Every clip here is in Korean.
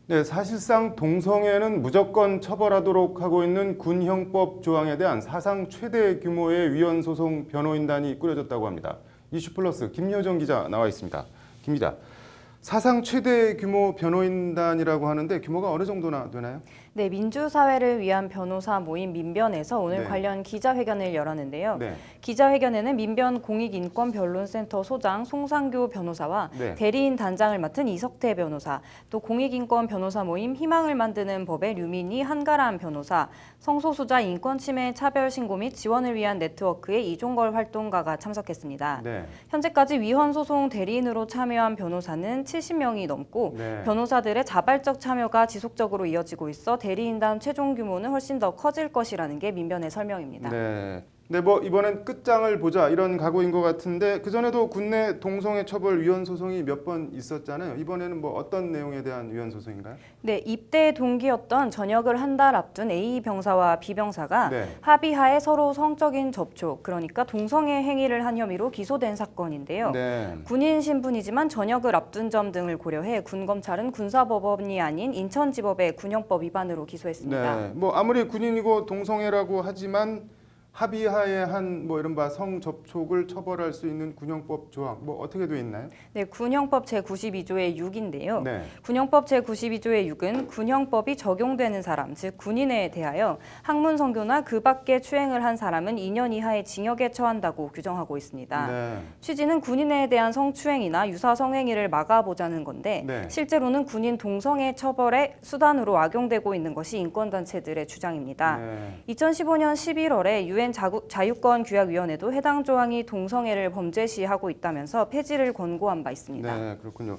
네, 사실상 동성애는 무조건 처벌하도록 하고 있는 군형법 조항에 대한 사상 최대 규모의 위헌 소송 변호인단이 꾸려졌다고 합니다. 이슈플러스 김효정 기자 나와 있습니다. 김 기자, 사상 최대 규모 변호인단이라고 하는데 규모가 어느 정도나 되나요? 네, 민주사회를 위한 변호사 모임 민변에서 오늘 네. 관련 기자회견을 열었는데요. 네. 기자회견에는 민변 공익인권변론센터 소장 송상교 변호사와 네. 대리인 단장을 맡은 이석태 변호사, 또 공익인권 변호사 모임 희망을 만드는 법의 류민희 한가람 변호사, 성소수자 인권침해 차별 신고 및 지원을 위한 네트워크의 이종걸 활동가가 참석했습니다. 네. 현재까지 위헌 소송 대리인으로 참여한 변호사는 70명이 넘고 네. 변호사들의 자발적 참여가 지속적으로 이어지고 있어 대리인단 최종 규모는 훨씬 더 커질 것이라는 게 민변의 설명입니다. 네. 네, 뭐 이번엔 끝장을 보자 이런 각오인 것 같은데 그 전에도 국내 동성애 처벌 위헌 소송이 몇 번 있었잖아요. 이번에는 뭐 어떤 내용에 대한 위헌 소송인가요? 네, 입대 동기였던 전역을 한 달 앞둔 A 병사와 B 병사가 네. 합의하에 서로 성적인 접촉, 그러니까 동성애 행위를 한 혐의로 기소된 사건인데요. 네. 군인 신분이지만 전역을 앞둔 점 등을 고려해 군검찰은 군사법원이 아닌 인천지법의 군형법 위반으로 기소했습니다. 네. 뭐 아무리 군인이고 동성애라고 하지만 합의하에 한 뭐 이른바 성접촉을 처벌할 수 있는 군형법 조항 뭐 어떻게 돼 있나요? 네, 군형법 제92조의 6인데요. 네. 군형법 제92조의 6은 군형법이 적용되는 사람, 즉 군인에 대하여 학문 성교나 그 밖의 추행을 한 사람은 2년 이하의 징역에 처한다고 규정하고 있습니다. 네. 취지는 군인에 대한 성추행이나 유사 성행위를 막아보자는 건데 네. 실제로는 군인 동성애 처벌의 수단으로 악용되고 있는 것이 인권단체들의 주장입니다. 네. 2015년 11월에 유엔 자유권규약위원회도 해당 조항이 동성애를 범죄시하고 있다면서 폐지를 권고한 바 있습니다. 네, 그렇군요.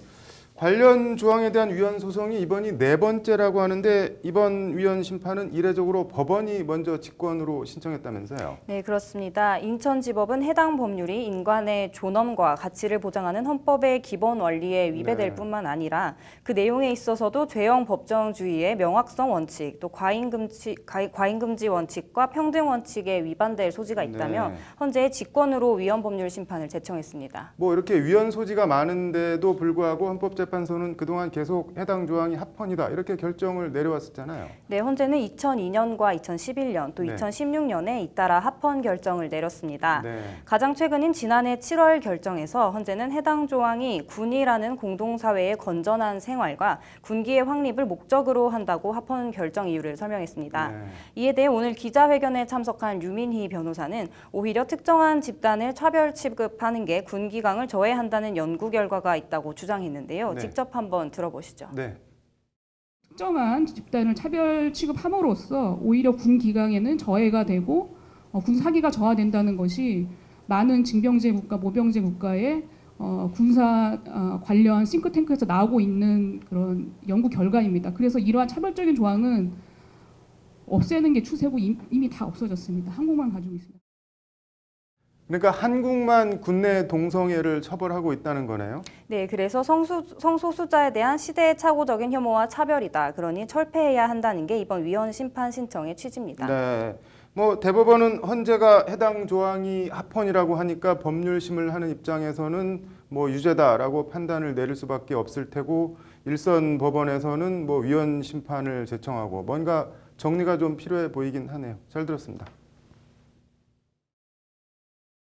관련 조항에 대한 위헌 소송이 이번이 네 번째라고 하는데 이번 위헌 심판은 이례적으로 법원이 먼저 직권으로 신청했다면서요? 네, 그렇습니다. 인천지법은 해당 법률이 인간의 존엄과 가치를 보장하는 헌법의 기본 원리에 위배될 네. 뿐만 아니라 그 내용에 있어서도 죄형 법정주의의 명확성 원칙, 또 과잉금지 원칙과 평등 원칙에 위반될 소지가 있다며 네. 헌재 직권으로 위헌 법률 심판을 제청했습니다. 뭐 이렇게 위헌 소지가 많은데도 불구하고 헌법재판소는 그동안 계속 해당 조항이 합헌이다 이렇게 결정을 내려왔었잖아요. 네, 헌재는 2002년과 2011년 또 네. 2016년에 잇따라 합헌 결정을 내렸습니다. 네. 가장 최근인 지난해 7월 결정에서 헌재는 해당 조항이 군이라는 공동사회의 건전한 생활과 군기의 확립을 목적으로 한다고 합헌 결정 이유를 설명했습니다. 네. 이에 대해 오늘 기자회견에 참석한 류민희 변호사는 오히려 특정한 집단을 차별 취급하는 게 군기강을 저해한다는 연구 결과가 있다고 주장했는데요. 네. 직접 한번 들어보시죠. 네. 특정한 집단을 차별 취급함으로써 오히려 군 기강에는 저해가 되고 군 사기가 저하된다는 것이 많은 징병제 국가, 모병제 국가의 군사 관련 싱크탱크에서 나오고 있는 그런 연구 결과입니다. 그래서 이러한 차별적인 조항은 없애는 게 추세고 이미 다 없어졌습니다. 한국만 가지고 있습니다. 그러니까 한국만 국내 동성애를 처벌하고 있다는 거네요. 네, 그래서 성소수자에 대한 시대착오적인 혐오와 차별이다. 그러니 철폐해야 한다는 게 이번 위헌 심판 신청의 취지입니다. 네. 뭐 대법원은 헌재가 해당 조항이 합헌이라고 하니까 법률심을 하는 입장에서는 뭐 유죄다라고 판단을 내릴 수밖에 없을 테고 일선 법원에서는 뭐 위헌 심판을 제청하고 뭔가 정리가 좀 필요해 보이긴 하네요. 잘 들었습니다.